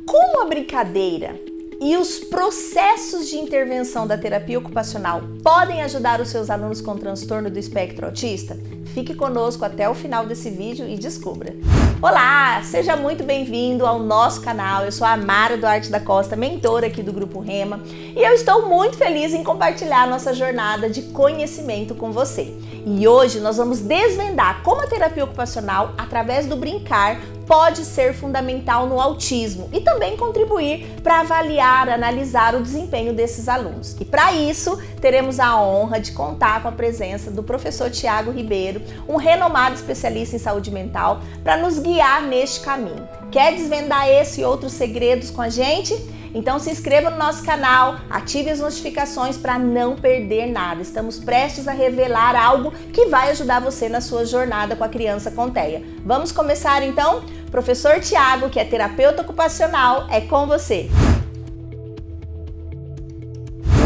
Como a brincadeira e os processos de intervenção da terapia ocupacional podem ajudar os seus alunos com transtorno do espectro autista? Fique conosco até o final desse vídeo e descubra. Olá, seja muito bem-vindo ao nosso canal. Eu sou a Mara Duarte da Costa, mentora aqui do Grupo Rema, e eu estou muito feliz em compartilhar nossa jornada de conhecimento com você. E hoje nós vamos desvendar como a terapia ocupacional, através do brincar, pode ser fundamental no autismo e também contribuir para avaliar, analisar o desempenho desses alunos. E para isso, teremos a honra de contar com a presença do professor Tiago Ribeiro, um renomado especialista em saúde mental, para nos guiar neste caminho. Quer desvendar esse e outros segredos com a gente? Então se inscreva no nosso canal, ative as notificações para não perder nada. Estamos prestes a revelar algo que vai ajudar você na sua jornada com a criança com TEA. Vamos começar então? Professor Tiago, que é terapeuta ocupacional, é com você.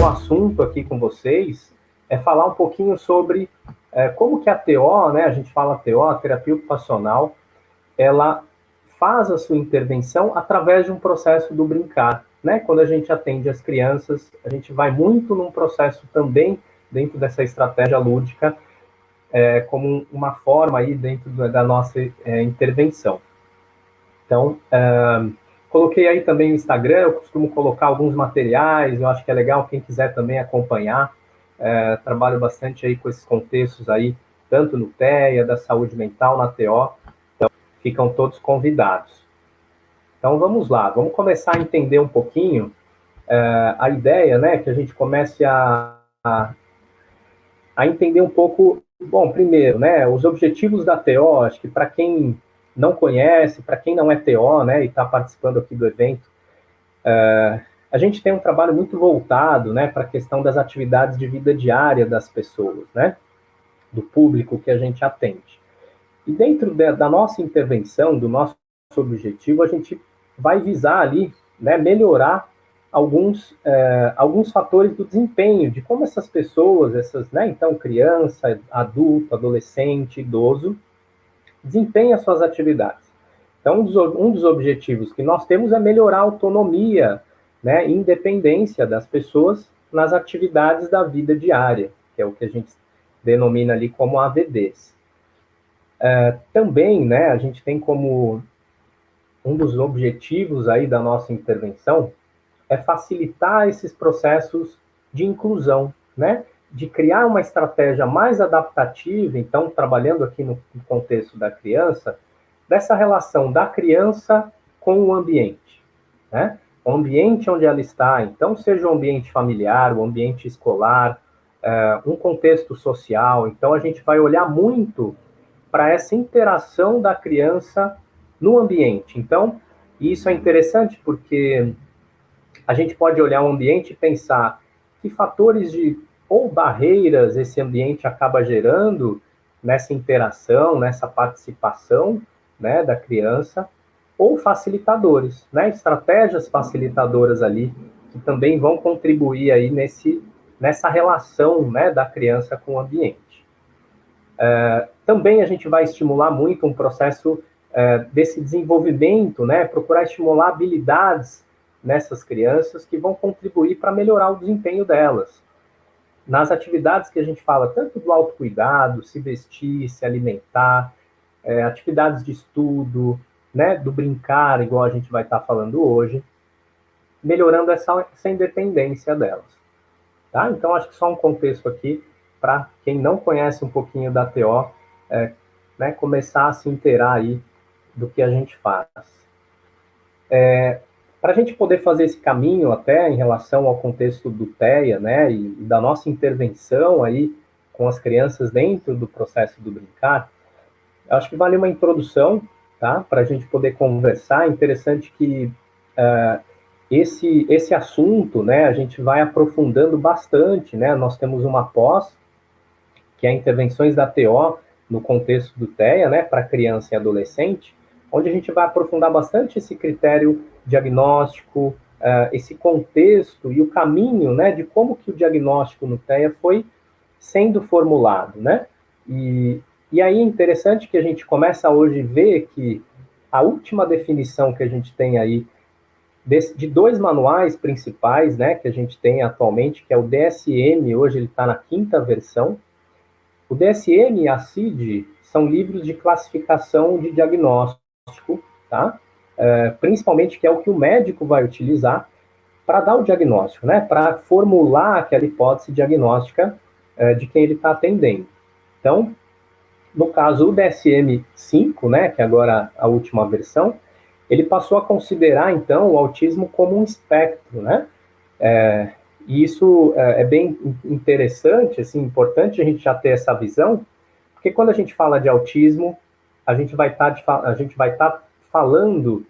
O assunto aqui com vocês é falar um pouquinho sobre como que a TO, né, a gente fala TO, a terapia ocupacional, ela faz a sua intervenção através de um processo do brincar, né? Quando a gente atende as crianças, a gente vai muito num processo também dentro dessa estratégia lúdica, como uma forma aí dentro da nossa intervenção. Então, coloquei aí também o Instagram, eu costumo colocar alguns materiais, eu acho que é legal quem quiser também acompanhar. Trabalho bastante aí com esses contextos aí, tanto no TEA, da saúde mental, na TO, então ficam todos convidados. Então vamos lá, vamos começar a entender um pouquinho a ideia, né, que a gente comece a entender um pouco, bom, primeiro, né, os objetivos da TO, acho que para quem não conhece, para quem não é TO, né, e está participando aqui do evento, a gente tem um trabalho muito voltado, né, para a questão das atividades de vida diária das pessoas, né, do público que a gente atende. E dentro da nossa intervenção, do nosso objetivo, a gente vai visar ali, né, melhorar alguns fatores do desempenho, de como essas pessoas, né, então criança, adulto, adolescente, idoso, desempenham as suas atividades. Então, um dos objetivos que nós temos é melhorar a autonomia, né, e independência das pessoas nas atividades da vida diária, que é o que a gente denomina ali como AVDs. Também, né, a gente tem como um dos objetivos aí da nossa intervenção é facilitar esses processos de inclusão, né, de criar uma estratégia mais adaptativa, então, trabalhando aqui no contexto da criança, dessa relação da criança com o ambiente, né, o ambiente onde ela está, então, seja o ambiente familiar, o ambiente escolar, um contexto social, então a gente vai olhar muito para essa interação da criança no ambiente. Então, isso é interessante porque a gente pode olhar o ambiente e pensar que fatores ou barreiras esse ambiente acaba gerando nessa interação, nessa participação, né, da criança, ou facilitadores, né, estratégias facilitadoras ali, que também vão contribuir aí nessa relação, né, da criança com o ambiente. Também a gente vai estimular muito um processo desse desenvolvimento, né, procurar estimular habilidades nessas crianças que vão contribuir para melhorar o desempenho delas. Nas atividades que a gente fala, tanto do autocuidado, se vestir, se alimentar, atividades de estudo, né, do brincar, igual a gente vai estar falando hoje, melhorando essa independência delas. Tá? Então, acho que só um contexto aqui, para quem não conhece um pouquinho da TO, né, começar a se inteirar aí do que a gente faz. Para a gente poder fazer esse caminho até em relação ao contexto do TEA, né, e da nossa intervenção aí com as crianças dentro do processo do brincar, eu acho que vale uma introdução, tá, para a gente poder conversar. É interessante que esse assunto, né, a gente vai aprofundando bastante, né, nós temos uma pós, que é intervenções da TO no contexto do TEA, né, para criança e adolescente, onde a gente vai aprofundar bastante esse critério diagnóstico, esse contexto e o caminho, né, de como que o diagnóstico no TEA foi sendo formulado, né? E aí é interessante que a gente começa hoje a ver que a última definição que a gente tem aí de dois manuais principais, né, que a gente tem atualmente, que é o DSM, hoje ele está na 5ª versão. O DSM e a CID são livros de classificação de diagnóstico, tá? Principalmente que é o que o médico vai utilizar para dar o diagnóstico, né? Para formular aquela hipótese diagnóstica de quem ele está atendendo. Então, no caso, o DSM-5, né, que é agora a última versão, ele passou a considerar, então, o autismo como um espectro, né? E isso é bem interessante, assim, importante a gente já ter essa visão, porque quando a gente fala de autismo, a gente vai estar falando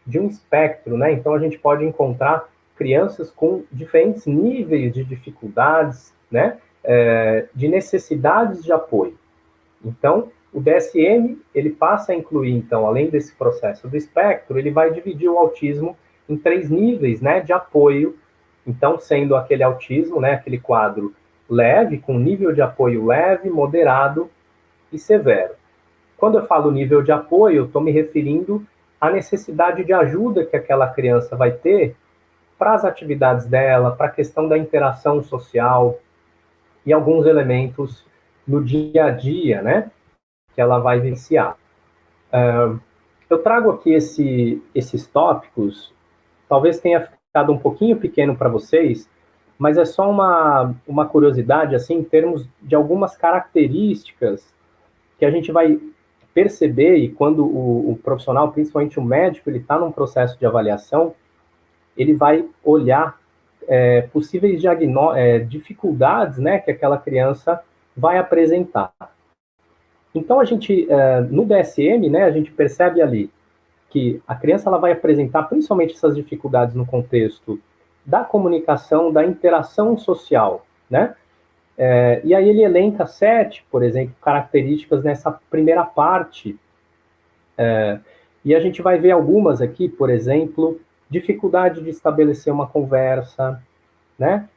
de um espectro, né? Então a gente pode encontrar crianças com diferentes níveis de dificuldades, né? De necessidades de apoio. Então, o DSM, ele passa a incluir, então, além desse processo do espectro, ele vai dividir o autismo em 3 níveis, né, de apoio. Então, sendo aquele autismo, né, aquele quadro leve, com nível de apoio leve, moderado e severo. Quando eu falo nível de apoio, eu estou me referindo à necessidade de ajuda que aquela criança vai ter para as atividades dela, para a questão da interação social e alguns elementos no dia a dia, né, que ela vai vivenciar. Eu trago aqui esses tópicos, talvez tenha ficado um pouquinho pequeno para vocês, mas é só uma curiosidade, assim, em termos de algumas características que a gente vai perceber, e quando o profissional, principalmente o médico, ele está num processo de avaliação, ele vai olhar possíveis dificuldades, né, que aquela criança vai apresentar. Então, a gente, no DSM, né, a gente percebe ali que a criança ela vai apresentar principalmente essas dificuldades no contexto da comunicação, da interação social, né? E aí ele elenca 7, por exemplo, características nessa primeira parte. E a gente vai ver algumas aqui, por exemplo, dificuldade de estabelecer uma conversa, né?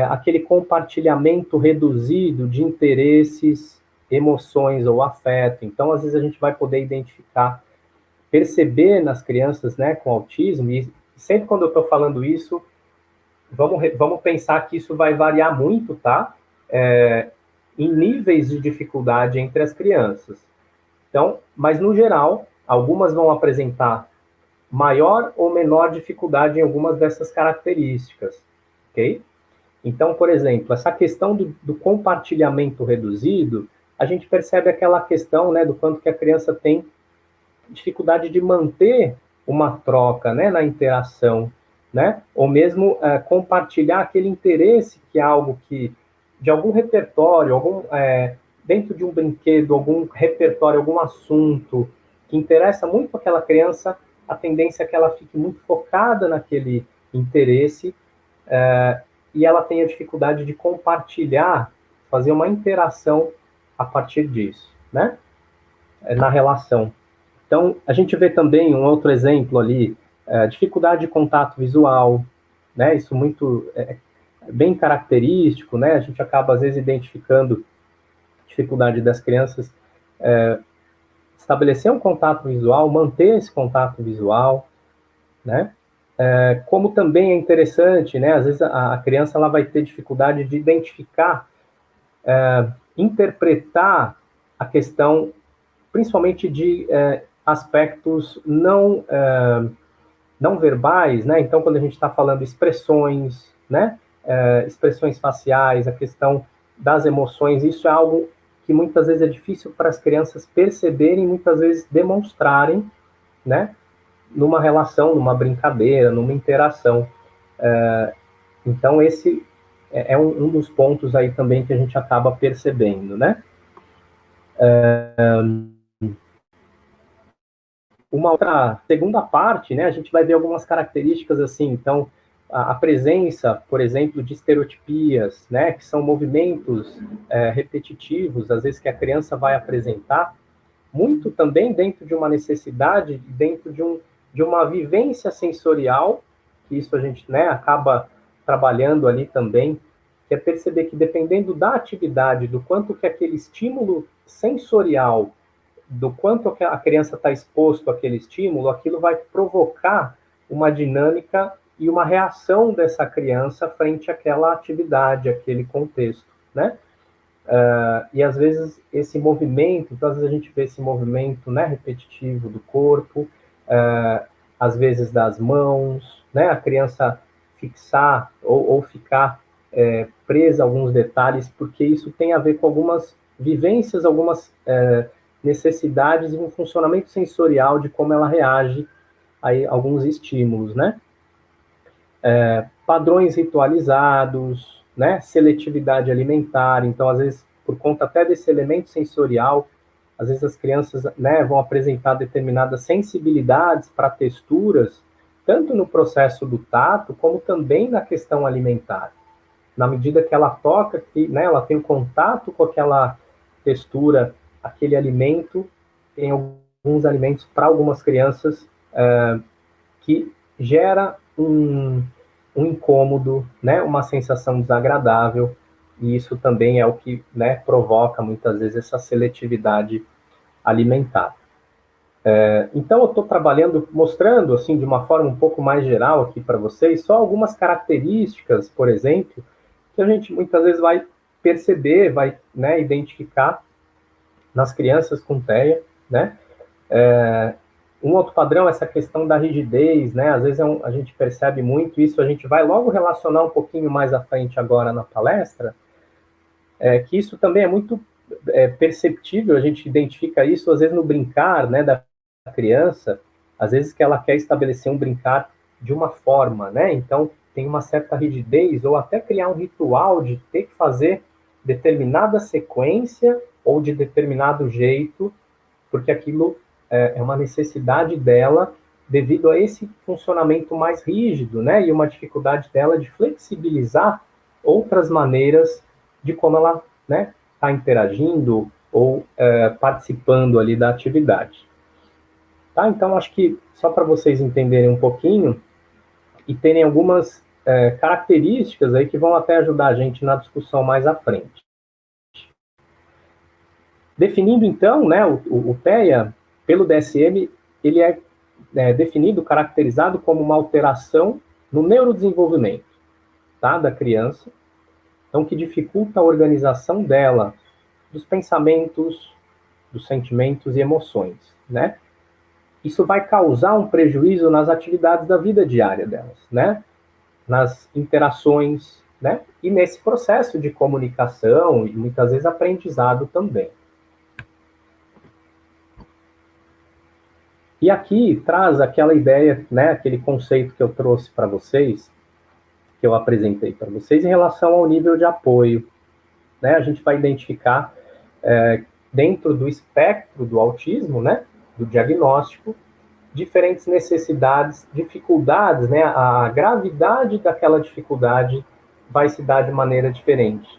Aquele compartilhamento reduzido de interesses, emoções ou afeto. Então, às vezes a gente vai poder identificar, perceber nas crianças, né, com autismo, e sempre quando eu estou falando isso, vamos pensar que isso vai variar muito, tá? Em níveis de dificuldade entre as crianças. Então, mas no geral, algumas vão apresentar maior ou menor dificuldade em algumas dessas características, ok? Então, por exemplo, essa questão do compartilhamento reduzido, a gente percebe aquela questão, né, do quanto que a criança tem dificuldade de manter uma troca, né, na interação, né, ou mesmo compartilhar aquele interesse que é algo que, de algum repertório, dentro de um brinquedo, algum repertório, algum assunto que interessa muito aquela criança, a tendência é que ela fique muito focada naquele interesse, e ela tenha dificuldade de compartilhar, fazer uma interação a partir disso, né? Na relação. Então, a gente vê também um outro exemplo ali, dificuldade de contato visual, né? Isso muito bem característico, né? A gente acaba, às vezes, identificando dificuldade das crianças estabelecer um contato visual, manter esse contato visual, né? Como também é interessante, né? Às vezes a criança ela vai ter dificuldade de identificar, interpretar a questão, principalmente de aspectos não verbais, né? Então, quando a gente está falando expressões, né? Expressões faciais, a questão das emoções, isso é algo que muitas vezes é difícil para as crianças perceberem, muitas vezes demonstrarem, né? Numa relação, numa brincadeira, numa interação. Então, esse é um dos pontos aí também que a gente acaba percebendo, né? Uma outra segunda parte, né? A gente vai ver algumas características assim, então, a presença, por exemplo, de estereotipias, né? Que são movimentos repetitivos, às vezes que a criança vai apresentar, muito também dentro de uma necessidade, dentro de uma vivência sensorial, que isso a gente, né, acaba trabalhando ali também, que é perceber que dependendo da atividade, do quanto que aquele estímulo sensorial, do quanto que a criança está exposto àquele estímulo, aquilo vai provocar uma dinâmica e uma reação dessa criança frente àquela atividade, àquele contexto, né? E às vezes esse movimento, então às vezes a gente vê esse movimento, né, repetitivo do corpo, às vezes das mãos, né, a criança fixar ou ficar presa a alguns detalhes, porque isso tem a ver com algumas vivências, algumas necessidades e um funcionamento sensorial de como ela reage a alguns estímulos, né? Padrões ritualizados, né? Seletividade alimentar, então às vezes por conta até desse elemento sensorial, às vezes as crianças, né, vão apresentar determinadas sensibilidades para texturas, tanto no processo do tato, como também na questão alimentar. Na medida que ela toca, que, né, ela tem contato com aquela textura, aquele alimento, tem alguns alimentos para algumas crianças que gera um incômodo, né, uma sensação desagradável, e isso também é o que, né, provoca muitas vezes essa seletividade alimentar. Então eu estou trabalhando, mostrando assim de uma forma um pouco mais geral aqui para vocês, só algumas características, por exemplo, que a gente muitas vezes vai perceber, vai, né, identificar nas crianças com TEA, né? Um outro padrão é essa questão da rigidez, né? Às vezes a gente percebe muito isso, a gente vai logo relacionar um pouquinho mais à frente agora na palestra, que isso também é muito perceptível, a gente identifica isso às vezes no brincar, né, da criança, às vezes que ela quer estabelecer um brincar de uma forma, né? Então tem uma certa rigidez ou até criar um ritual de ter que fazer determinada sequência ou de determinado jeito, porque aquilo é uma necessidade dela devido a esse funcionamento mais rígido, né? E uma dificuldade dela de flexibilizar outras maneiras de como ela, né, está interagindo ou participando ali da atividade. Tá? Então, acho que só para vocês entenderem um pouquinho e terem algumas características aí que vão até ajudar a gente na discussão mais à frente. Definindo, então, né, o TEA, pelo DSM, ele é definido, caracterizado como uma alteração no neurodesenvolvimento, tá, da criança, então que dificulta a organização dela, dos pensamentos, dos sentimentos e emoções, né? Isso vai causar um prejuízo nas atividades da vida diária delas, né? Nas interações, né? E nesse processo de comunicação e muitas vezes aprendizado também. E aqui traz aquela ideia, né? Aquele conceito que eu trouxe para vocês, que eu apresentei para vocês em relação ao nível de apoio, né? A gente vai identificar dentro do espectro do autismo, né? Do diagnóstico, diferentes necessidades, dificuldades, né? A gravidade daquela dificuldade vai se dar de maneira diferente,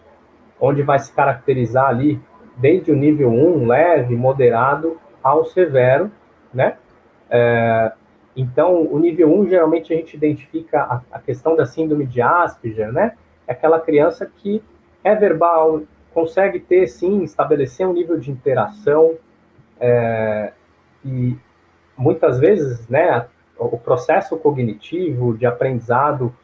onde vai se caracterizar ali desde o nível 1, leve, moderado, ao severo, né? Então, o nível 1, geralmente a gente identifica a questão da síndrome de Asperger, né? É aquela criança que é verbal, consegue ter, sim, estabelecer um nível de interação, e muitas vezes, né, o processo cognitivo de aprendizado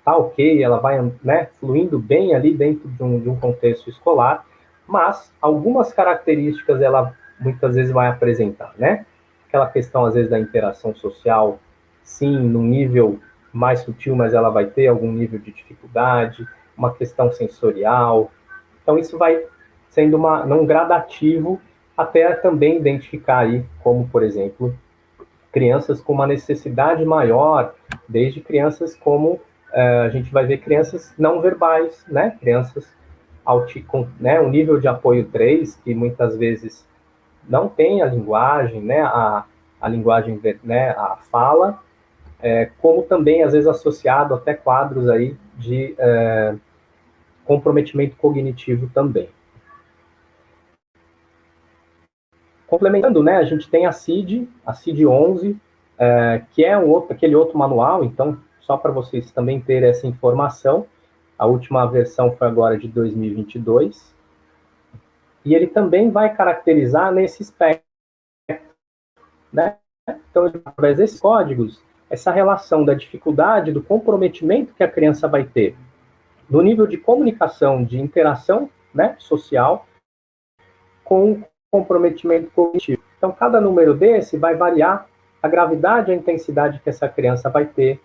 tá ok, ela vai, né, fluindo bem ali dentro de um contexto escolar, mas algumas características ela muitas vezes vai apresentar, né? Aquela questão, às vezes, da interação social, sim, num nível mais sutil, mas ela vai ter algum nível de dificuldade, uma questão sensorial. Então, isso vai sendo num gradativo até também identificar aí, como, por exemplo, crianças com uma necessidade maior, desde crianças como a gente vai ver crianças não verbais, né? Crianças com, né, um nível de apoio 3, que muitas vezes não tem a linguagem, né? A linguagem, né? A fala, como também, às vezes, associado até quadros aí de comprometimento cognitivo também. Complementando, né, a gente tem a CID-11, que é aquele outro manual, então, só para vocês também terem essa informação, a última versão foi agora de 2022, e ele também vai caracterizar nesse espectro, né? Então, através desses códigos, essa relação da dificuldade, do comprometimento que a criança vai ter, do nível de comunicação, de interação, né, social, com o comprometimento cognitivo. Então, cada número desse vai variar a gravidade e a intensidade que essa criança vai ter,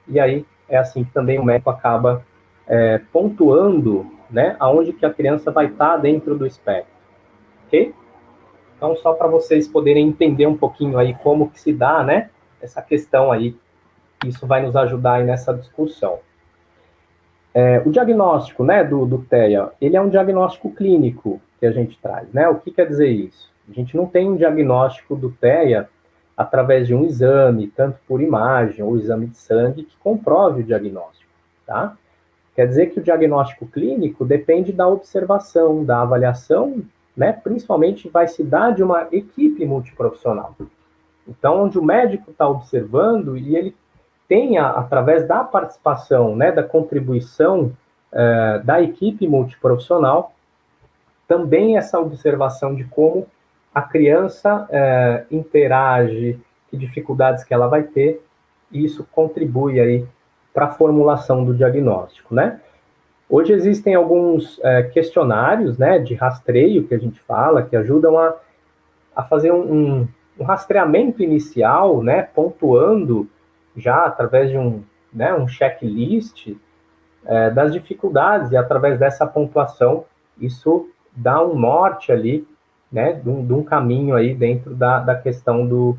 e aí é assim que também o médico acaba pontuando, né, aonde que a criança vai estar dentro do espectro, ok? Então, só para vocês poderem entender um pouquinho aí como que se dá, né, essa questão aí, isso vai nos ajudar aí nessa discussão. O diagnóstico, né, do TEA, ele é um diagnóstico clínico que a gente traz, né? O que quer dizer isso? A gente não tem um diagnóstico do TEA através de um exame, tanto por imagem ou exame de sangue, que comprove o diagnóstico, tá? Quer dizer que o diagnóstico clínico depende da observação, da avaliação, né? Principalmente vai se dar de uma equipe multiprofissional. Então, onde o médico está observando e ele tenha, através da participação, né, da contribuição da equipe multiprofissional, também essa observação de como a criança interage, que dificuldades que ela vai ter, e isso contribui aí para a formulação do diagnóstico, né? Hoje existem alguns questionários, né, de rastreio, que a gente fala, que ajudam a fazer um rastreamento inicial, né, pontuando já através de um checklist das dificuldades, e através dessa pontuação, isso dá um norte ali, né, de um caminho aí dentro da questão do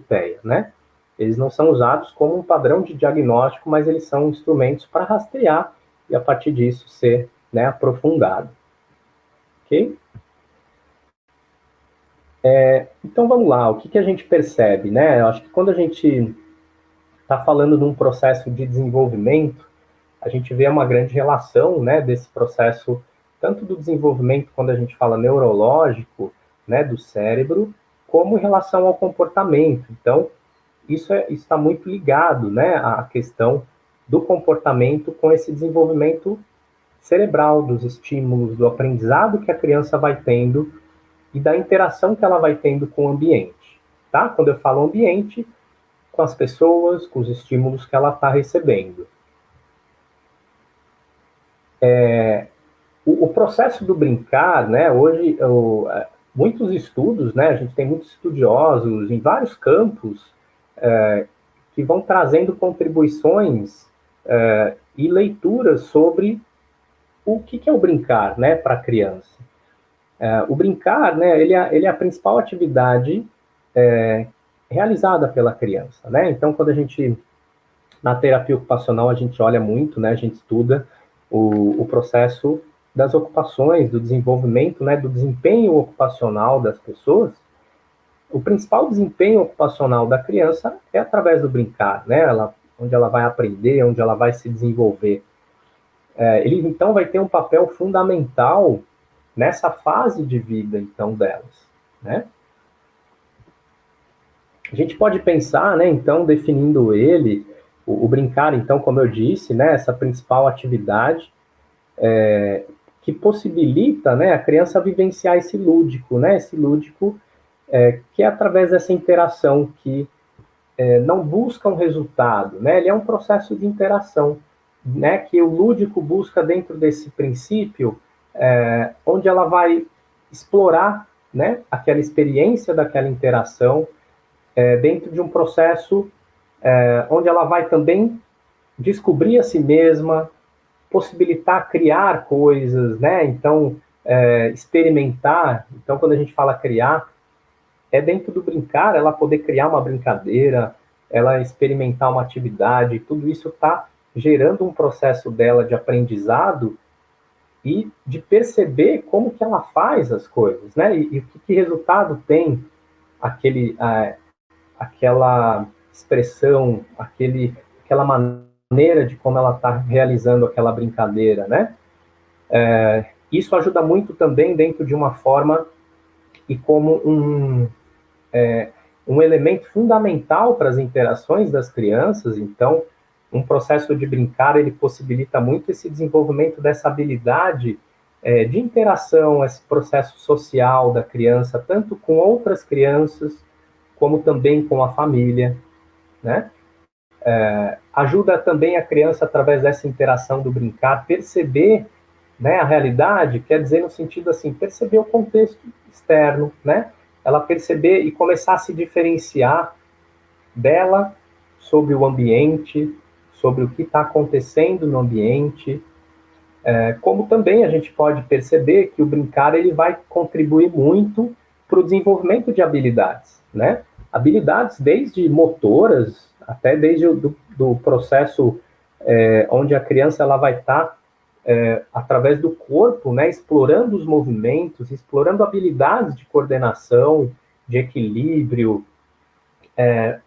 TEA, né? Eles não são usados como um padrão de diagnóstico, mas eles são instrumentos para rastrear e, a partir disso, ser, né, aprofundado. Ok? Então, vamos lá. O que a gente percebe, né? Eu acho que quando a gente está falando de um processo de desenvolvimento, a gente vê uma grande relação, né, desse processo, tanto do desenvolvimento, quando a gente fala neurológico, né, do cérebro, como em relação ao comportamento. Então, isso está muito ligado, né, à questão do comportamento com esse desenvolvimento cerebral, dos estímulos, do aprendizado que a criança vai tendo e da interação que ela vai tendo com o ambiente, tá? Quando eu falo ambiente, com as pessoas, com os estímulos que ela está recebendo. O processo do brincar, né, hoje, muitos estudos, né, a gente tem muitos estudiosos em vários campos que vão trazendo contribuições e leituras sobre o que é o brincar, né, para a criança. O brincar, né, ele é a principal atividade realizada pela criança, né? Então, quando a gente, na terapia ocupacional, a gente olha muito, né, a gente estuda o processo das ocupações, do desenvolvimento, né, do desempenho ocupacional das pessoas. O principal desempenho ocupacional da criança é através do brincar, né? Onde ela vai aprender, onde ela vai se desenvolver. Ele, então, vai ter um papel fundamental nessa fase de vida, então, delas, né? A gente pode pensar, né, então, definindo ele, o brincar, então, como eu disse, né, essa principal atividade que possibilita, né, a criança vivenciar esse lúdico, né, que é através dessa interação que não busca um resultado, né, ele é um processo de interação, né, que o lúdico busca dentro desse princípio, onde ela vai explorar, né, aquela experiência daquela interação, dentro de um processo onde ela vai também descobrir a si mesma, possibilitar criar coisas, né? Então, experimentar. Então, quando a gente fala criar, é dentro do brincar, ela poder criar uma brincadeira, ela experimentar uma atividade, tudo isso está gerando um processo dela de aprendizado e de perceber como que ela faz as coisas, né? E que resultado tem aquela expressão, aquela maneira de como ela está realizando aquela brincadeira, né? Isso ajuda muito também dentro de uma forma e como um elemento fundamental para as interações das crianças. Então, um processo de brincar, ele possibilita muito esse desenvolvimento dessa habilidade de interação, esse processo social da criança, tanto com outras crianças, como também com a família, né? Ajuda também a criança, através dessa interação do brincar, perceber, né, a realidade, quer dizer no sentido assim, perceber o contexto externo, né? Ela perceber e começar a se diferenciar dela sobre o ambiente, sobre o que está acontecendo no ambiente, como também a gente pode perceber que o brincar ele vai contribuir muito para o desenvolvimento de habilidades, né? Habilidades desde motoras, até desde do processo onde a criança ela vai estar através do corpo, né, explorando os movimentos, explorando habilidades de coordenação, de equilíbrio,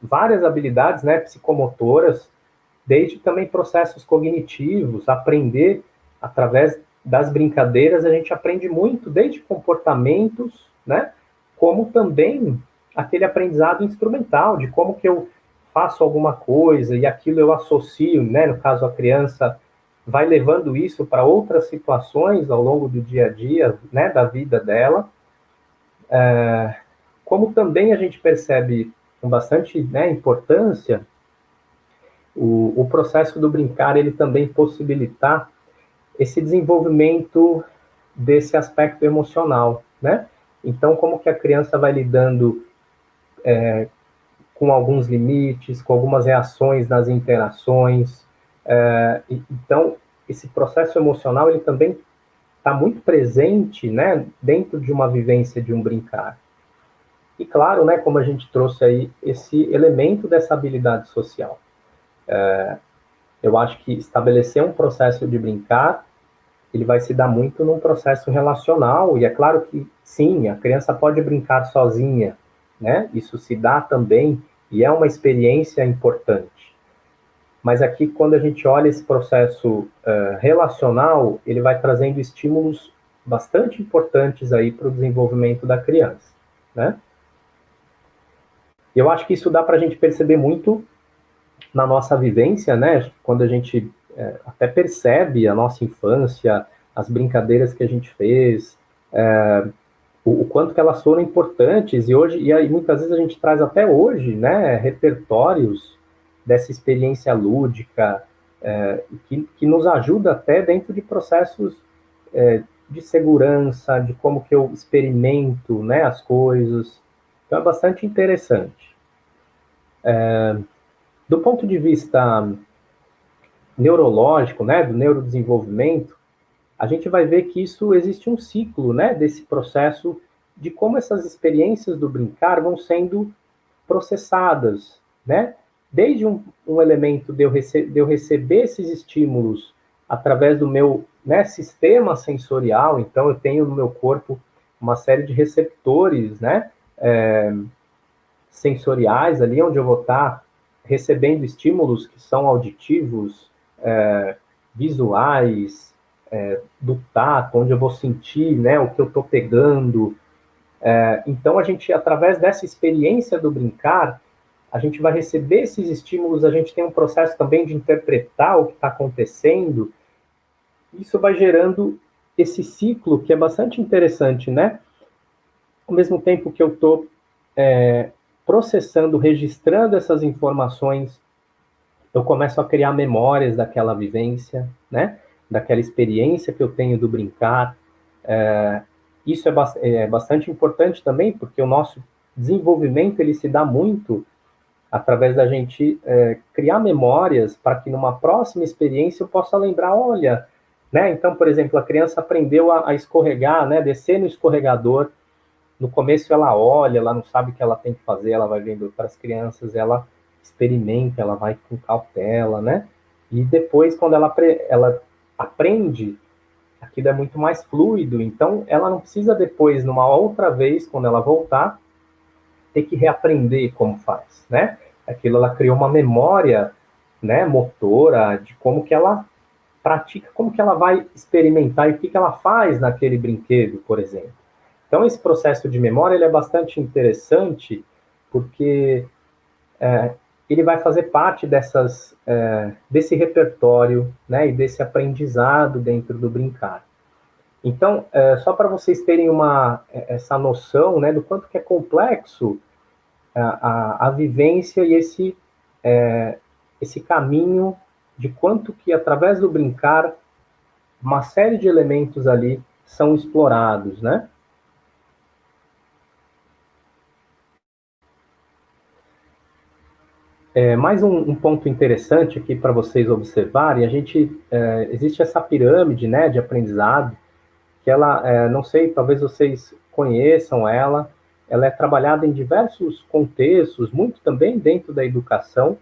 várias habilidades, né, psicomotoras, desde também processos cognitivos, aprender através das brincadeiras, a gente aprende muito, desde comportamentos, né, como também aquele aprendizado instrumental, de como que eu faço alguma coisa e aquilo eu associo, né, no caso a criança vai levando isso para outras situações ao longo do dia a dia, né, da vida dela, como também a gente percebe com bastante, né, importância o processo do brincar, ele também possibilitar esse desenvolvimento desse aspecto emocional, né? Então, como que a criança vai lidando com alguns limites, com algumas reações nas interações. Então, esse processo emocional, ele também está muito presente, né, dentro de uma vivência de um brincar. E claro, né, como a gente trouxe aí, esse elemento dessa habilidade social. Eu acho que estabelecer um processo de brincar, ele vai se dar muito num processo relacional, e é claro que, sim, a criança pode brincar sozinha, né? Isso se dá também, e é uma experiência importante. Mas aqui, quando a gente olha esse processo relacional, ele vai trazendo estímulos bastante importantes aí para o desenvolvimento da criança, né? Eu acho que isso dá para a gente perceber muito na nossa vivência, né? Quando a gente até percebe a nossa infância, as brincadeiras que a gente fez, o quanto que elas foram importantes, e hoje, e aí muitas vezes a gente traz até hoje, né, repertórios dessa experiência lúdica, que nos ajuda até dentro de processos de segurança, de como que eu experimento, né, as coisas. Então é bastante interessante. Do ponto de vista neurológico, né, do neurodesenvolvimento, a gente vai ver que isso existe um ciclo, né, desse processo de como essas experiências do brincar vão sendo processadas, né? Desde um elemento de eu receber esses estímulos através do meu, né, sistema sensorial, então eu tenho no meu corpo uma série de receptores, né, sensoriais ali, onde eu vou estar recebendo estímulos que são auditivos, visuais, do tato, onde eu vou sentir, né, o que eu estou pegando. Então, a gente, através dessa experiência do brincar, a gente vai receber esses estímulos, a gente tem um processo também de interpretar o que está acontecendo. Isso vai gerando esse ciclo que é bastante interessante, né? Ao mesmo tempo que eu estou processando, registrando essas informações, eu começo a criar memórias daquela vivência, né? Daquela experiência que eu tenho do brincar. Isso é bastante importante também, porque o nosso desenvolvimento ele se dá muito através da gente criar memórias para que numa próxima experiência eu possa lembrar, olha, né? Então, por exemplo, a criança aprendeu a escorregar, né? Descer no escorregador. No começo ela olha, ela não sabe o que ela tem que fazer, ela vai vendo outras crianças, ela experimenta, ela vai com cautela, né? E depois, quando ela aprende, aquilo é muito mais fluido, então ela não precisa depois, numa outra vez, quando ela voltar, ter que reaprender como faz, né? Aquilo ela criou uma memória, né, motora de como que ela pratica, como que ela vai experimentar e o que que ela faz naquele brinquedo, por exemplo. Então, esse processo de memória ele é bastante interessante, porque ele vai fazer parte desse repertório, né, e desse aprendizado dentro do brincar. Então, só para vocês terem essa noção, né, do quanto que é complexo a vivência e esse caminho de quanto que, através do brincar, uma série de elementos ali são explorados, né? Mais um ponto interessante aqui para vocês observarem, existe essa pirâmide, né, de aprendizado, que ela, não sei, talvez vocês conheçam ela é trabalhada em diversos contextos, muito também dentro da educação,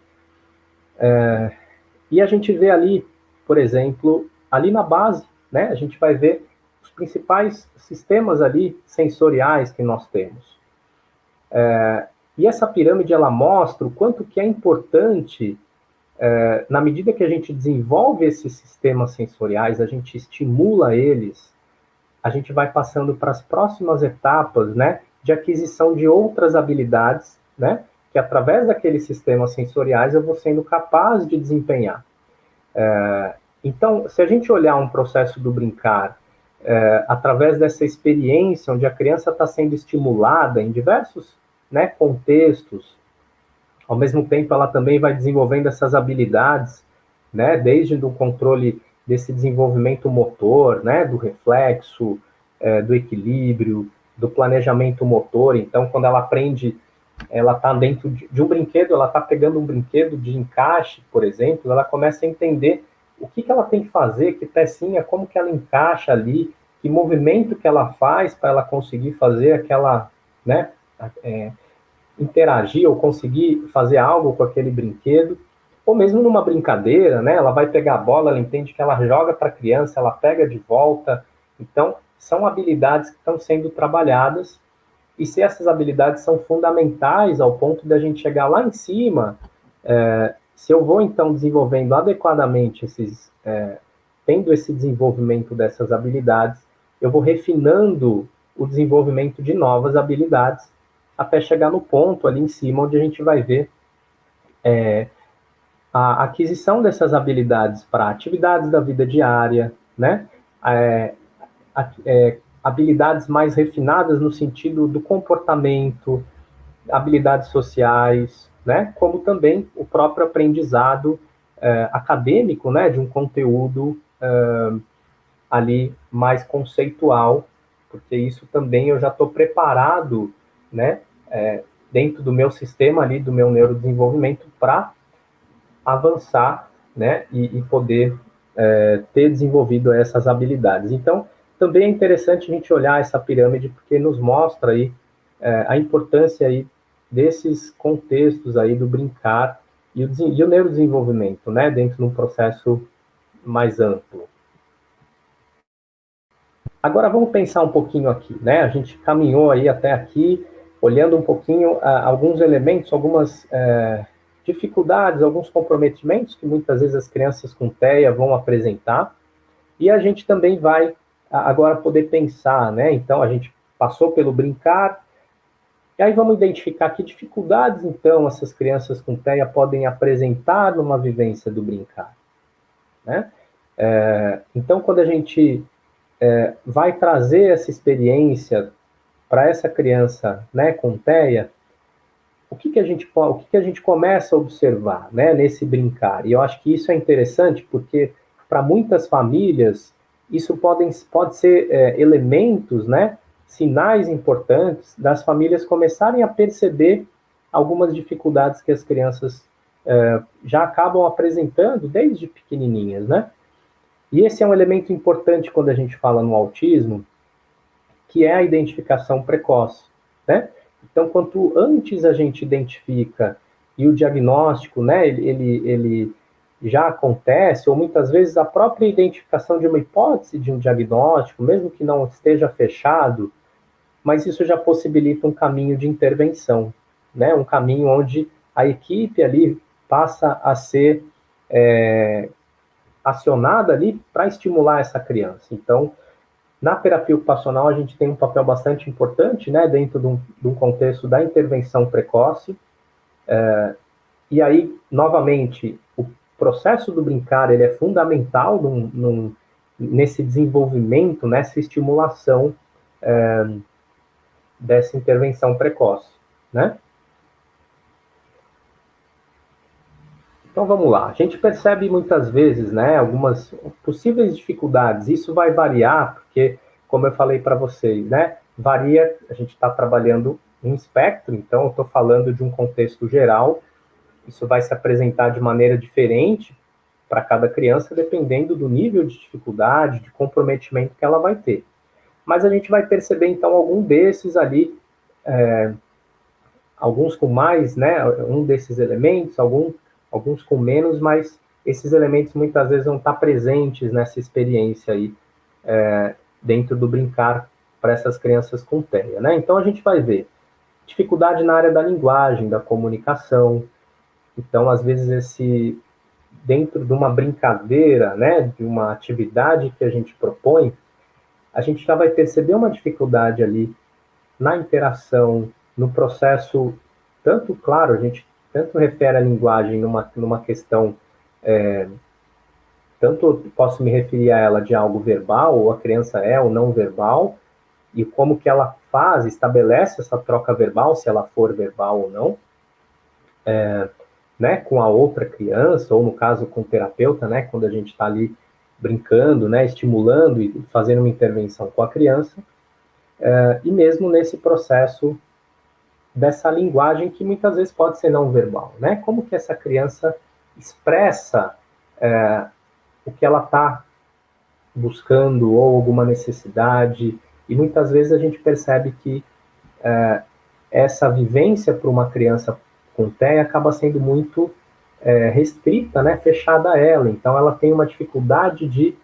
e a gente vê ali, por exemplo, ali na base, né, a gente vai ver os principais sistemas ali sensoriais que nós temos. E essa pirâmide, ela mostra o quanto que é importante, na medida que a gente desenvolve esses sistemas sensoriais, a gente estimula eles, a gente vai passando para as próximas etapas, né, de aquisição de outras habilidades, né, que através daqueles sistemas sensoriais eu vou sendo capaz de desempenhar. Então, se a gente olhar um processo do brincar, através dessa experiência onde a criança está sendo estimulada em diversos, né, contextos, ao mesmo tempo ela também vai desenvolvendo essas habilidades, né, desde o controle desse desenvolvimento motor, né, do reflexo, do equilíbrio, do planejamento motor. Então, quando ela aprende, ela está dentro de um brinquedo, ela está pegando um brinquedo de encaixe, por exemplo, ela começa a entender o que ela tem que fazer, que pecinha, como que ela encaixa ali, que movimento que ela faz para ela conseguir fazer aquela, né, interagir ou conseguir fazer algo com aquele brinquedo, ou mesmo numa brincadeira, né? Ela vai pegar a bola, ela entende que ela joga para a criança, ela pega de volta. Então, são habilidades que estão sendo trabalhadas, e se essas habilidades são fundamentais ao ponto de a gente chegar lá em cima, se eu vou, então, desenvolvendo adequadamente tendo esse desenvolvimento dessas habilidades, eu vou refinando o desenvolvimento de novas habilidades, até chegar no ponto ali em cima, onde a gente vai ver a aquisição dessas habilidades para atividades da vida diária, né? Habilidades mais refinadas no sentido do comportamento, habilidades sociais, né? Como também o próprio aprendizado acadêmico, né? De um conteúdo ali mais conceitual, porque isso também eu já estou preparado, né? Dentro do meu sistema ali, do meu neurodesenvolvimento, para avançar, né, e poder ter desenvolvido essas habilidades. Então, também é interessante a gente olhar essa pirâmide, porque nos mostra aí a importância aí desses contextos aí do brincar e o neurodesenvolvimento, né, dentro de um processo mais amplo. Agora vamos pensar um pouquinho aqui, né? A gente caminhou aí até aqui, olhando um pouquinho alguns elementos, algumas dificuldades, alguns comprometimentos que muitas vezes as crianças com TEA vão apresentar, e a gente também vai agora poder pensar, né? Então, a gente passou pelo brincar, e aí vamos identificar que dificuldades, então, essas crianças com TEA podem apresentar numa vivência do brincar, né? Então, quando a gente vai trazer essa experiência para essa criança, né, com TEA, o que a gente começa a observar, né, nesse brincar? E eu acho que isso é interessante porque, para muitas famílias, isso pode ser elementos, né, sinais importantes das famílias começarem a perceber algumas dificuldades que as crianças já acabam apresentando desde pequenininhas, né? E esse é um elemento importante quando a gente fala no autismo, que é a identificação precoce, né? Então, quanto antes a gente identifica e o diagnóstico, né, ele já acontece, ou muitas vezes a própria identificação de uma hipótese de um diagnóstico, mesmo que não esteja fechado, mas isso já possibilita um caminho de intervenção, né? Um caminho onde a equipe ali passa a ser acionada ali para estimular essa criança. Então, na terapia ocupacional, a gente tem um papel bastante importante, né, dentro de um contexto da intervenção precoce. E aí, novamente, o processo do brincar ele é fundamental nesse desenvolvimento, nessa estimulação dessa intervenção precoce, né? Então vamos lá. A gente percebe muitas vezes, né, algumas possíveis dificuldades. Isso vai variar, porque, como eu falei para vocês, né, varia. A gente está trabalhando em espectro, então eu estou falando de um contexto geral. Isso vai se apresentar de maneira diferente para cada criança, dependendo do nível de dificuldade, de comprometimento que ela vai ter. Mas a gente vai perceber, então, algum desses ali, alguns com mais, né, um desses elementos, alguns com menos, mas esses elementos muitas vezes vão estar presentes nessa experiência aí, dentro do brincar para essas crianças com TEA, né? Então a gente vai ver dificuldade na área da linguagem, da comunicação. Então, às vezes, dentro de uma brincadeira, né, de uma atividade que a gente propõe, a gente já vai perceber uma dificuldade ali na interação, no processo, tanto, claro, a gente tanto refere a linguagem numa questão, tanto posso me referir a ela de algo verbal, ou a criança é ou não verbal, e como que ela faz, estabelece essa troca verbal, se ela for verbal ou não, né, com a outra criança, ou no caso com o terapeuta, né, quando a gente está ali brincando, né, estimulando e fazendo uma intervenção com a criança, e mesmo nesse processo dessa linguagem que muitas vezes pode ser não verbal, né, como que essa criança expressa o que ela está buscando ou alguma necessidade, e muitas vezes a gente percebe que essa vivência para uma criança com TEA acaba sendo muito restrita, né, fechada a ela. Então, ela tem uma dificuldade de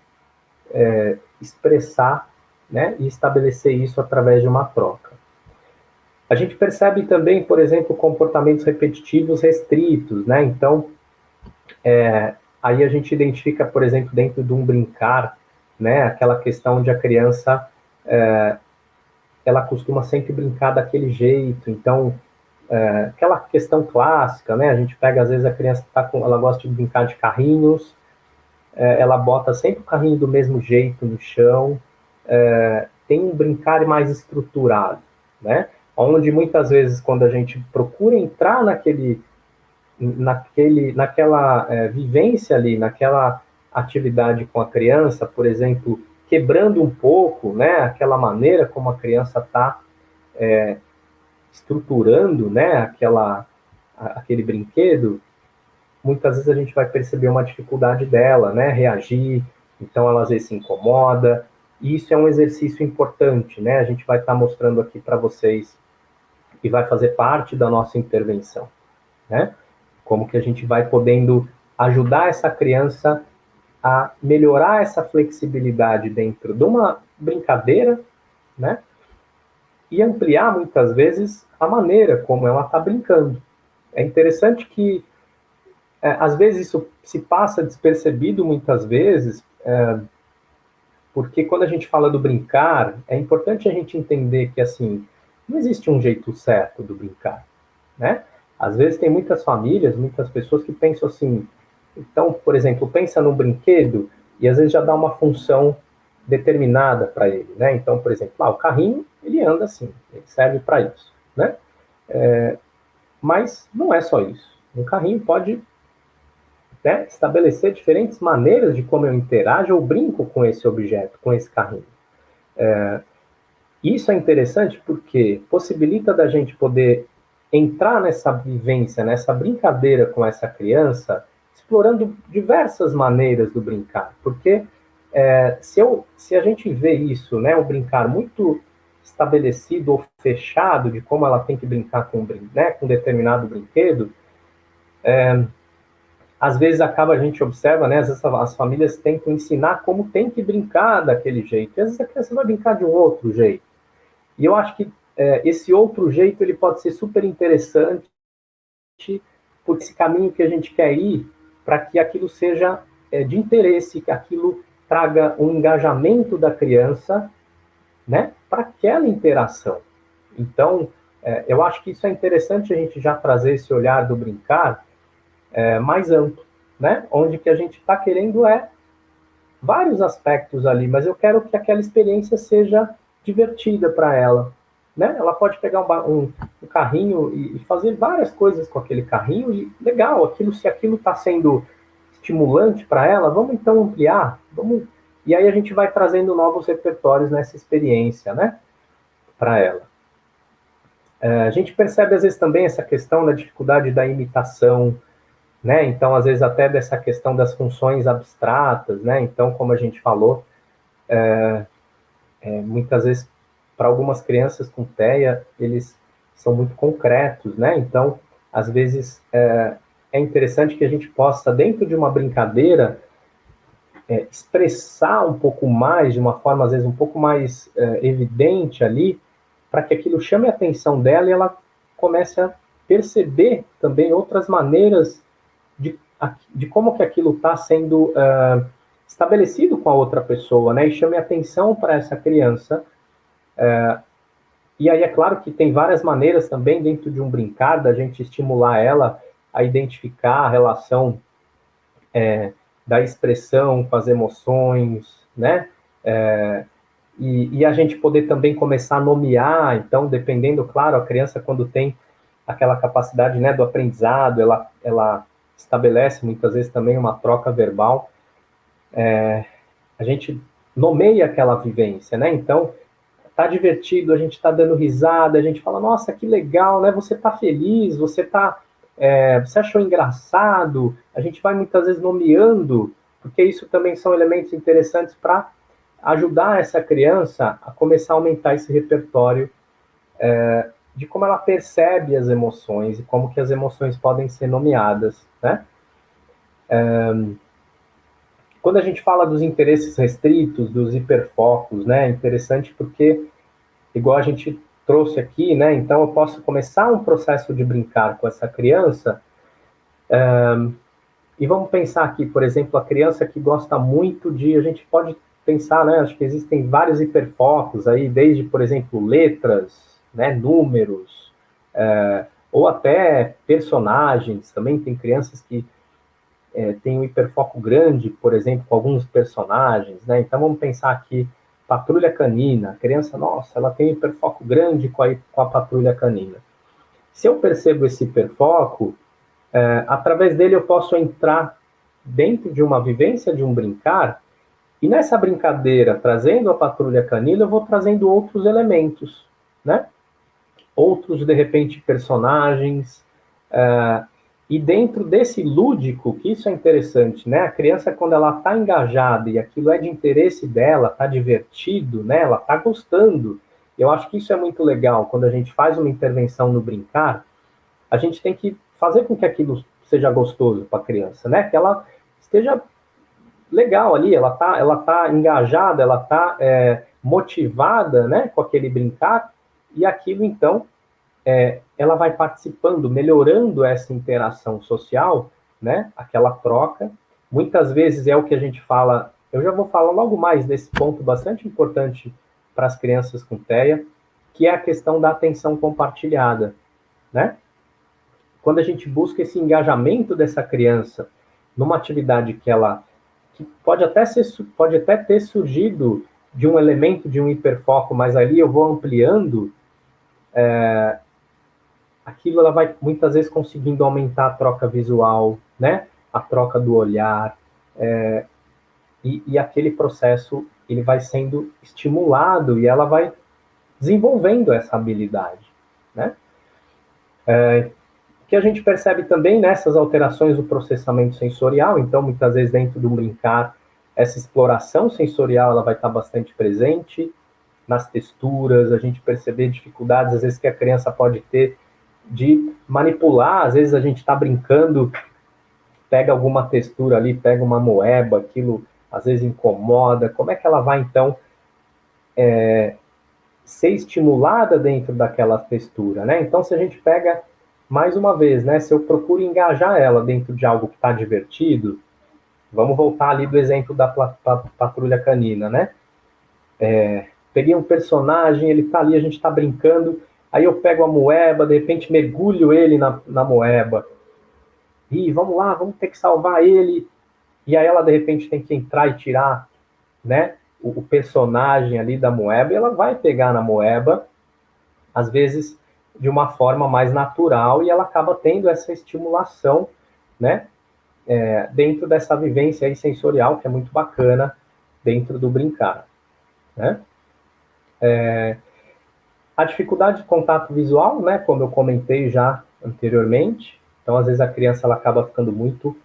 expressar, né, e estabelecer isso através de uma troca. A gente percebe também, por exemplo, comportamentos repetitivos restritos, né? Então, aí a gente identifica, por exemplo, dentro de um brincar, né, aquela questão onde a criança ela costuma sempre brincar daquele jeito. Então, aquela questão clássica, né? A gente pega, às vezes, a criança ela gosta de brincar de carrinhos, ela bota sempre o carrinho do mesmo jeito no chão, tem um brincar mais estruturado, né? Onde muitas vezes, quando a gente procura entrar naquela vivência ali, naquela atividade com a criança, por exemplo, quebrando um pouco, né, aquela maneira como a criança está estruturando, né, aquele brinquedo, muitas vezes a gente vai perceber uma dificuldade dela, né, reagir, então ela às vezes se incomoda, e isso é um exercício importante, né, a gente vai estar mostrando aqui para vocês, e vai fazer parte da nossa intervenção, né, como que a gente vai podendo ajudar essa criança a melhorar essa flexibilidade dentro de uma brincadeira, né, e ampliar, muitas vezes, a maneira como ela está brincando. É interessante que, às vezes, isso se passa despercebido, muitas vezes, porque quando a gente fala do brincar, é importante a gente entender que, assim, não existe um jeito certo do brincar, né? Às vezes tem muitas famílias, muitas pessoas que pensam assim, então, por exemplo, pensa num brinquedo e às vezes já dá uma função determinada para ele, né? Então, por exemplo, o carrinho, ele anda assim, ele serve para isso, né? Mas não é só isso. Um carrinho pode, né, estabelecer diferentes maneiras de como eu interajo ou brinco com esse objeto, com esse carrinho. Isso é interessante porque possibilita da gente poder entrar nessa vivência, nessa brincadeira com essa criança, explorando diversas maneiras do brincar. Porque se a gente vê isso, né, o brincar muito estabelecido ou fechado de como ela tem que brincar com determinado brinquedo, às vezes a gente observa, né, às vezes as famílias tentam ensinar como tem que brincar daquele jeito, e às vezes a criança vai brincar de um outro jeito. E eu acho que esse outro jeito ele pode ser super interessante por esse caminho que a gente quer ir para que aquilo seja de interesse, que aquilo traga um engajamento da criança, né, para aquela interação. Então, eu acho que isso é interessante a gente já trazer esse olhar do brincar mais amplo, né, onde que a gente está querendo vários aspectos ali, mas eu quero que aquela experiência seja divertida para ela, né? Ela pode pegar um carrinho e fazer várias coisas com aquele carrinho, e legal, se aquilo está sendo estimulante para ela, vamos então ampliar, e aí a gente vai trazendo novos repertórios nessa experiência, né, para ela. A gente percebe às vezes também essa questão da dificuldade da imitação, né? Então, às vezes até dessa questão das funções abstratas, né? Então, como a gente falou, muitas vezes para algumas crianças com TEA, eles são muito concretos, né? Então, às vezes é interessante que a gente possa, dentro de uma brincadeira, expressar um pouco mais, de uma forma às vezes um pouco mais evidente ali, para que aquilo chame a atenção dela e ela comece a perceber também outras maneiras de como que aquilo está sendo estabelecido com a outra pessoa, né? E chame atenção para essa criança. E aí é claro que tem várias maneiras também dentro de um brincar, da gente estimular ela a identificar a relação da expressão com as emoções, né? E a gente poder também começar a nomear, então, dependendo, claro, a criança quando tem aquela capacidade, né, do aprendizado, ela estabelece muitas vezes também uma troca verbal, a gente nomeia aquela vivência, né? Então, tá divertido, a gente tá dando risada, a gente fala, nossa, que legal, né? Você tá feliz, você achou engraçado, a gente vai muitas vezes nomeando, porque isso também são elementos interessantes para ajudar essa criança a começar a aumentar esse repertório de como ela percebe as emoções e como que as emoções podem ser nomeadas, né? Quando a gente fala dos interesses restritos, dos hiperfocos, né? É interessante porque, igual a gente trouxe aqui, né? Então eu posso começar um processo de brincar com essa criança. E vamos pensar aqui, por exemplo, a criança que gosta muito a gente pode pensar, né? Acho que existem vários hiperfocos aí, desde, por exemplo, letras, né? Números, ou até personagens. Também tem crianças que têm um hiperfoco grande, por exemplo, com alguns personagens, né? Então vamos pensar aqui, Patrulha Canina. A criança, nossa, ela tem um hiperfoco grande com a Patrulha Canina. Se eu percebo esse hiperfoco, através dele eu posso entrar dentro de uma vivência, de um brincar, e nessa brincadeira, trazendo a Patrulha Canina, eu vou trazendo outros elementos, né? Outros, de repente, personagens, e dentro desse lúdico, que isso é interessante, né? A criança, quando ela está engajada e aquilo é de interesse dela, está divertido, né? Ela está gostando. Eu acho que isso é muito legal. Quando a gente faz uma intervenção no brincar, a gente tem que fazer com que aquilo seja gostoso para a criança, né? Que ela esteja legal ali, ela tá engajada, ela tá motivada, né? Com aquele brincar, e aquilo, então, ela vai participando, melhorando essa interação social, né? Aquela troca. Muitas vezes é o que a gente fala, eu já vou falar logo mais desse ponto bastante importante para as crianças com TEA, que é a questão da atenção compartilhada, né? Quando a gente busca esse engajamento dessa criança numa atividade que pode até ter surgido de um elemento de um hiperfoco, mas ali eu vou ampliando, aquilo ela vai muitas vezes conseguindo aumentar a troca visual, né? A troca do olhar, e aquele processo ele vai sendo estimulado e ela vai desenvolvendo essa habilidade, né? Que a gente percebe também nessas alterações do processamento sensorial, então muitas vezes dentro de um brincar, essa exploração sensorial ela vai estar bastante presente, nas texturas, a gente perceber dificuldades às vezes que a criança pode ter de manipular, às vezes a gente está brincando, pega alguma textura ali, pega uma moeba, aquilo às vezes incomoda, como é que ela vai então ser estimulada dentro daquela textura, né? Então se a gente pega mais uma vez, né, se eu procuro engajar ela dentro de algo que está divertido, vamos voltar ali do exemplo da Patrulha Canina, né? Peguei um personagem, ele está ali, a gente está brincando, aí eu pego a moeba, de repente mergulho ele na moeba. E vamos lá, vamos ter que salvar ele. E aí ela, de repente, tem que entrar e tirar, né, o personagem ali da moeba, e ela vai pegar na moeba, às vezes, de uma forma mais natural, e ela acaba tendo essa estimulação, né, dentro dessa vivência aí sensorial, que é muito bacana, dentro do brincar, né? A dificuldade de contato visual, né, como eu comentei já anteriormente, então às vezes a criança ela acaba ficando muito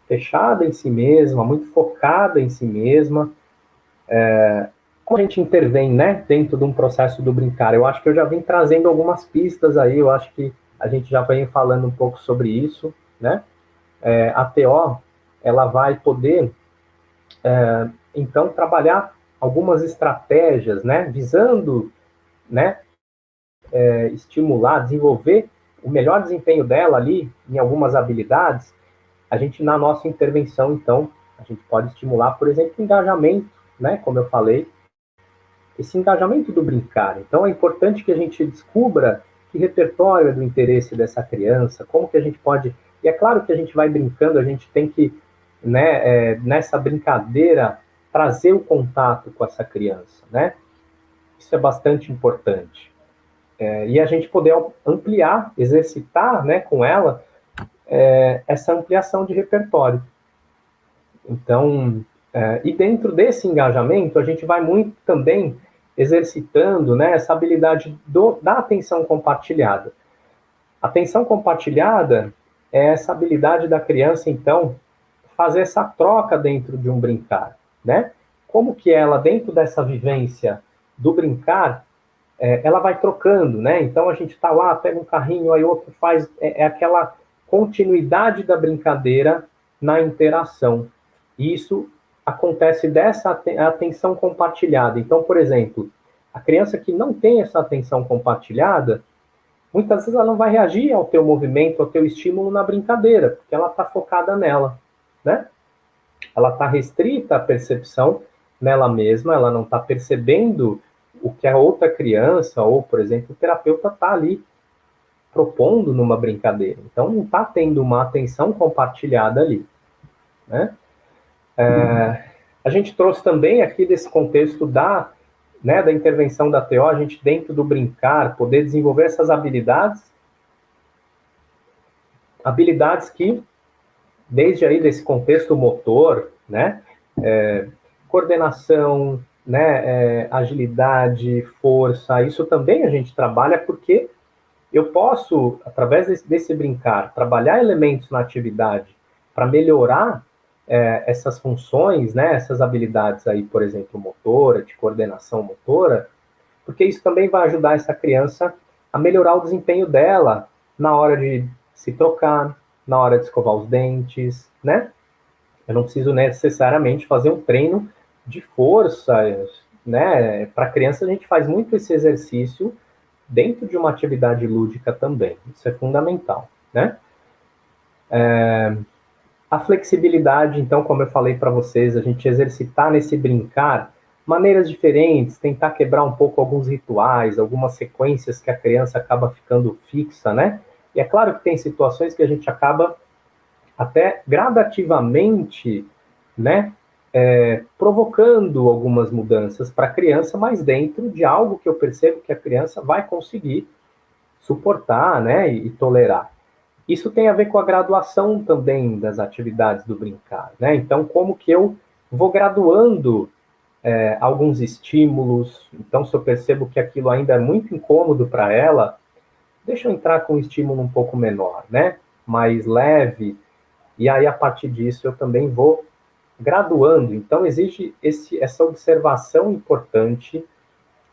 fechada em si mesma, muito focada em si mesma. Como a gente intervém, né, dentro de um processo do brincar? Eu acho que eu já vim trazendo algumas pistas aí, eu acho que a gente já vem falando um pouco sobre isso, né? A TO, ela vai poder, então, trabalhar algumas estratégias, né, visando, né, estimular, desenvolver o melhor desempenho dela ali em algumas habilidades. A gente, na nossa intervenção, então, a gente pode estimular, por exemplo, o engajamento, né, como eu falei, esse engajamento do brincar. Então, é importante que a gente descubra que repertório é do interesse dessa criança, como que a gente pode... E é claro que a gente vai brincando, a gente tem que, né, nessa brincadeira, trazer o contato com essa criança, né? Isso é bastante importante. E a gente poder ampliar, exercitar, né, com ela, essa ampliação de repertório. Então, e dentro desse engajamento, a gente vai muito também exercitando, né, essa habilidade da atenção compartilhada. Atenção compartilhada é essa habilidade da criança, então, fazer essa troca dentro de um brincar, né? Como que ela, dentro dessa vivência do brincar, ela vai trocando, né? Então, a gente está lá, pega um carrinho, aí outro faz... É aquela continuidade da brincadeira na interação. E isso acontece dessa atenção compartilhada. Então, por exemplo, a criança que não tem essa atenção compartilhada, muitas vezes ela não vai reagir ao teu movimento, ao teu estímulo na brincadeira, porque ela está focada nela, né? Ela está restrita à percepção nela mesma, ela não está percebendo o que a outra criança, ou, por exemplo, o terapeuta está ali propondo numa brincadeira. Então, não está tendo uma atenção compartilhada ali, né? A gente trouxe também aqui desse contexto né, da intervenção da TO, a gente dentro do brincar, poder desenvolver essas habilidades que, desde aí desse contexto motor, né, coordenação, né, agilidade, força, isso também a gente trabalha porque eu posso, através desse brincar, trabalhar elementos na atividade para melhorar essas funções, né, essas habilidades aí, por exemplo, motora, de coordenação motora, porque isso também vai ajudar essa criança a melhorar o desempenho dela na hora de se trocar, na hora de escovar os dentes, né? Eu não preciso necessariamente fazer um treino de força, né? Para criança a gente faz muito esse exercício dentro de uma atividade lúdica também. Isso é fundamental, né? A flexibilidade, então, como eu falei para vocês, a gente exercitar nesse brincar maneiras diferentes, tentar quebrar um pouco alguns rituais, algumas sequências que a criança acaba ficando fixa, né? E é claro que tem situações que a gente acaba até gradativamente, né, provocando algumas mudanças para a criança, mas dentro de algo que eu percebo que a criança vai conseguir suportar, né, e tolerar. Isso tem a ver com a graduação também das atividades do brincar, né? Então, como que eu vou graduando alguns estímulos? Então, se eu percebo que aquilo ainda é muito incômodo para ela, deixa eu entrar com um estímulo um pouco menor, né? Mais leve, e aí, a partir disso, eu também vou graduando. Então, exige essa observação importante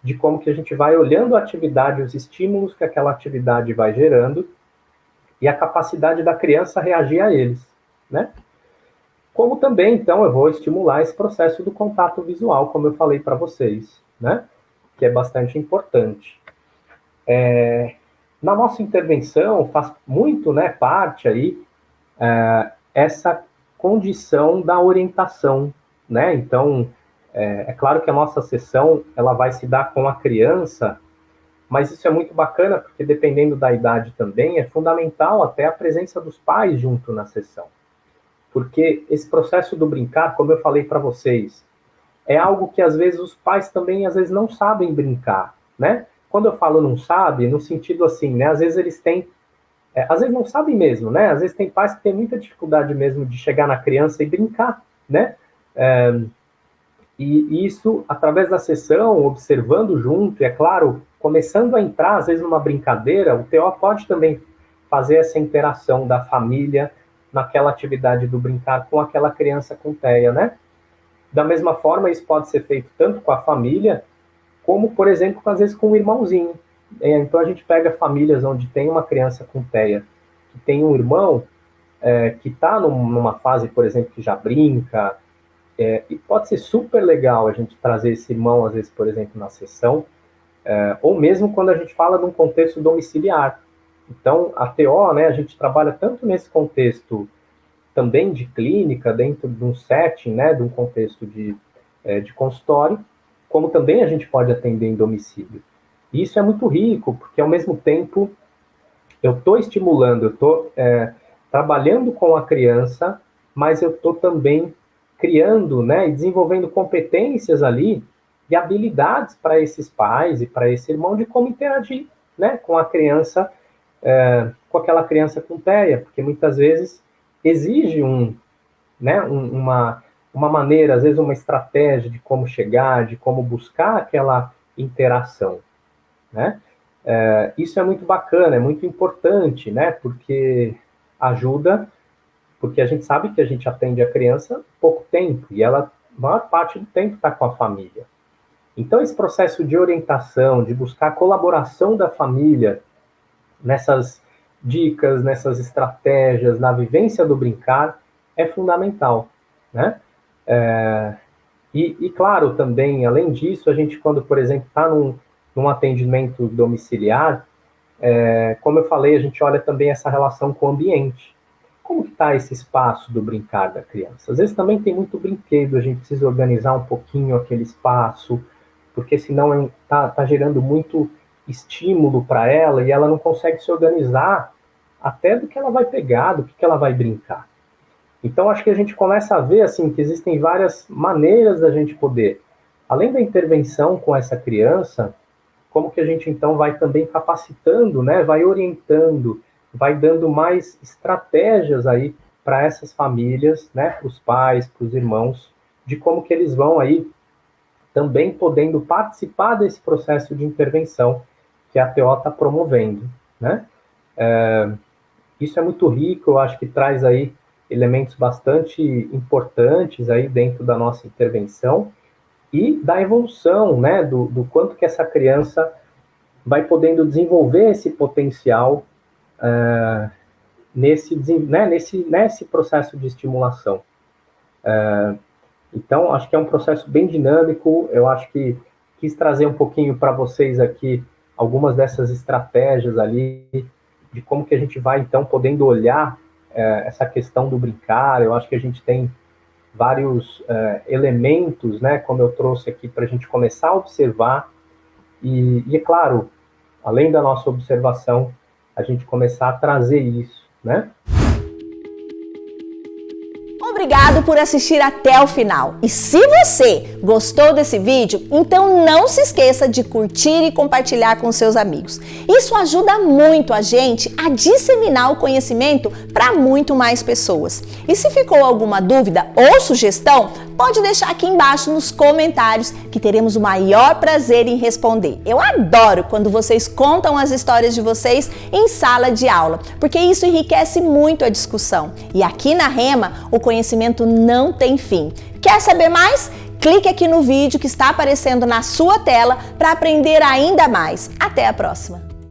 de como que a gente vai olhando a atividade, os estímulos que aquela atividade vai gerando, e a capacidade da criança reagir a eles, né? Como também, então, eu vou estimular esse processo do contato visual, como eu falei para vocês, né? Que é bastante importante. Na nossa intervenção, faz muito, né, parte aí, essa condição da orientação, né? Então, é claro que a nossa sessão, ela vai se dar com a criança, mas isso é muito bacana, porque dependendo da idade também, é fundamental até a presença dos pais junto na sessão. Porque esse processo do brincar, como eu falei para vocês, é algo que às vezes os pais também às vezes não sabem brincar, né? quando eu falo não sabe, no sentido assim, né? Às vezes eles têm, às vezes não sabem mesmo, né? Às vezes tem pais que têm muita dificuldade mesmo de chegar na criança e brincar, né? E isso, através da sessão, observando junto, e é claro, começando a entrar, às vezes, numa brincadeira, o TO pode também fazer essa interação da família naquela atividade do brincar com aquela criança com TEA, né? Da mesma forma, isso pode ser feito tanto com a família, como, por exemplo, às vezes com o irmãozinho. Então, a gente pega famílias onde tem uma criança com TEA, que tem um irmão que está numa fase, por exemplo, que já brinca, e pode ser super legal a gente trazer esse irmão, às vezes, por exemplo, na sessão, ou mesmo quando a gente fala de um contexto domiciliar. Então, a TO, né, a gente trabalha tanto nesse contexto também de clínica, dentro de um setting, né, de um contexto de consultório, como também a gente pode atender em domicílio. E isso é muito rico, porque ao mesmo tempo eu estou estimulando, eu estou trabalhando com a criança, mas eu estou também criando, né, e desenvolvendo competências ali e habilidades para esses pais e para esse irmão de como interagir, né, com a criança, com aquela criança com TEA, porque muitas vezes exige uma maneira, às vezes uma estratégia de como chegar, de como buscar aquela interação, né? Isso é muito bacana, é muito importante, né, porque ajuda, porque a gente sabe que a gente atende a criança pouco tempo, e ela, a maior parte do tempo, está com a família. Então, esse processo de orientação, de buscar a colaboração da família nessas dicas, nessas estratégias, na vivência do brincar, é fundamental, né? E claro, também, além disso, a gente, quando, por exemplo, está num atendimento domiciliar, como eu falei, a gente olha também essa relação com o ambiente. Como que está esse espaço do brincar da criança? Às vezes também tem muito brinquedo, a gente precisa organizar um pouquinho aquele espaço, porque senão está gerando muito estímulo para ela e ela não consegue se organizar até do que ela vai pegar, do que ela vai brincar. Então, acho que a gente começa a ver assim, que existem várias maneiras da gente poder, além da intervenção com essa criança, como que a gente então vai também capacitando, né, vai orientando, vai dando mais estratégias aí para essas famílias, né, para os pais, para os irmãos, de como que eles vão aí também podendo participar desse processo de intervenção que a TO está promovendo, né? Isso é muito rico, eu acho que traz aí elementos bastante importantes aí dentro da nossa intervenção e da evolução, né, do quanto que essa criança vai podendo desenvolver esse potencial nesse processo de estimulação. Então, acho que é um processo bem dinâmico, eu acho que quis trazer um pouquinho para vocês aqui algumas dessas estratégias ali, de como que a gente vai, então, podendo olhar essa questão do brincar. Eu acho que a gente tem vários elementos, né, como eu trouxe aqui, para a gente começar a observar, e é claro, além da nossa observação, a gente começar a trazer isso, né? Obrigado por assistir até o final. E se você gostou desse vídeo, então não se esqueça de curtir e compartilhar com seus amigos. Isso ajuda muito a gente a disseminar o conhecimento para muito mais pessoas. E se ficou alguma dúvida ou sugestão, pode deixar aqui embaixo nos comentários que teremos o maior prazer em responder. Eu adoro quando vocês contam as histórias de vocês em sala de aula, porque isso enriquece muito a discussão. E aqui na Rema, o conhecimento não tem fim. Quer saber mais? Clique aqui no vídeo que está aparecendo na sua tela para aprender ainda mais. Até a próxima!